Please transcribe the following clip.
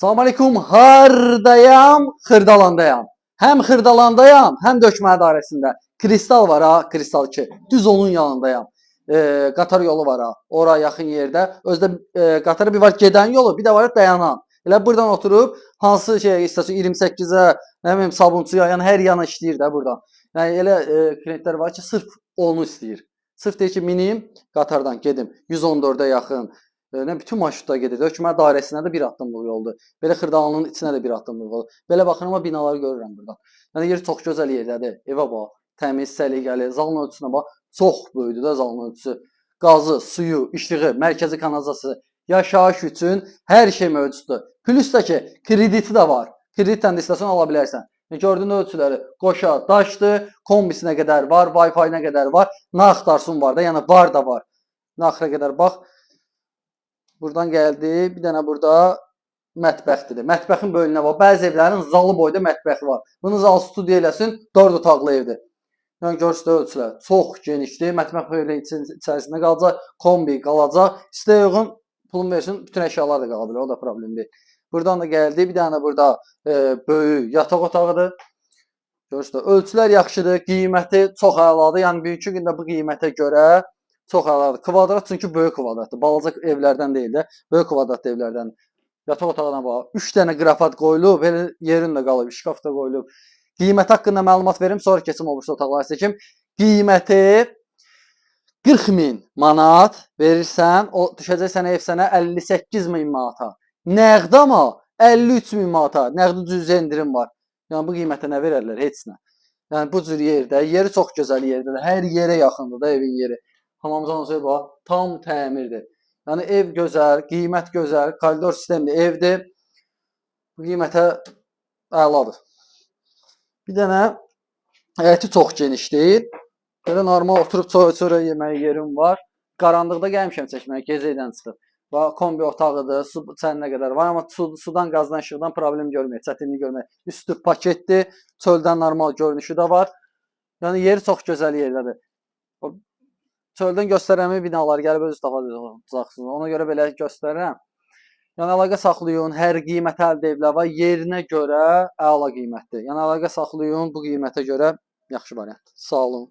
Salam aleykum, hardayam, Xırdalandayam. Həm Xırdalandayam, həm dökmə dairəsində. Kristal var ha, Kristal 2. Düz onun yanındayam. Qatar yolu var ha, ora yaxın yerdə. Özdə qatarı bir var gedən yolu, bir də var dayanan. Elə buradan oturub hansı şey istasyon 28-ə, nə bilim Sabunçuya, yəni hər yana işləyir də buradan. Yəni elə klientlər var ki, sırf onu istəyir. Sırf deyir ki, minim qatardan gedim 114-ə yaxın. Nə bütün marşrutlar gedir. Hökumət dairəsinə də bir addımlıq yoldur. Belə Xırdalanın içinə də bir addımlıq yoldur. Belə baxıram, amma binaları görürəm buradan. Yəni yer çox gözəl yerdədir. Evə bax, təmiz, səliqəli. Zalın ölçüsünə bax, çox böyükdür də zalın ölçüsü. Qazı, suyu, işığı, mərkəzi kanalizasiyası, yaşayış üçün hər şey mövcuddur. Plus da ki, krediti də var. Kreditlə də istasyon ala bilərsən. Gördüyün ölçüləri qoşa, daşdır, kombisinə qədər var, Wi-Fi-nə qədər var, nə axtarsın var da, yəni var da var. Nə axıra qədər bax. Buradan gəldi, bir dənə burada mətbəxdir. Mətbəxin bölünə var. Bəzi evlərin zalı boyda mətbəxi var. Bunu zal studiya eləsin, 4 otaqlı evdir. Yəni görürsüz ölçülər çox genişdir. Mətbəx belə içərisində qalacaq, kombi qalacaq. İstəyə uyğun pulun versin, bütün əşyalar da qala bilər, o da problem deyil. Buradan da gəldi, bir dənə burada böyük yataq otağıdır. Görürsüz ölçülər yaxşıdır, qiyməti çox əladır. Yəni bugünkü gündə bu qiymətə görə çox əladır. Kvadrat çünki böyük kvadratdır. Balaca evlərdən deyil də, böyük kvadratlı evlərdən. Yataq otağına bax, 3 dənə qrafat qoyulub, belə yerin də qalıb, şkaf da qoyulub. Qiymət haqqında məlumat verim, sonra keçim o birisi otaqlara seçim. Qiyməti 40.000 manat verirsən, o düşəcək sənə ev sənə 58.000 manata. Nəqd amma 53.000 manata. Nəqdi cüzi endirim var. Yəni bu qiymətə nə verərlər? Heç nə. Yəni bu cür yerdə, yeri çox gözəl yerdədir. Hər yerə yaxındır da evin yeri. Hamamızdan sonra bax, tam təmirdir. Yəni ev gözəl, qiymət gözəl, koridor sistemli evdir. Bu qiymətə əladır. Bir dənə həyəti çox geniş deyil. Belə normal oturub çörək yeməyə yerim var. Qaranlıqda gəlmişəm çəkməyə, gecəydən çıxıb. Bax, kombi otağıdır, su çəninə qədər var, amma sudan, qazdan, işıqdan problem görməyək, çətinlik görməyək. Üstü paketdir, çöldən normal görünüşü də var. Yəni yeri çox gözəl yerdədir. Çöldən göstərəmi binalar gəlib öz tapacaqsınız. Ona görə belə göstərirəm. Yəni əlaqə saxlayın, hər qiymət əldə evlər var, yerinə görə əla qiymətdir. Yəni əlaqə saxlayın, bu qiymətə görə yaxşı variant. Sağ olun.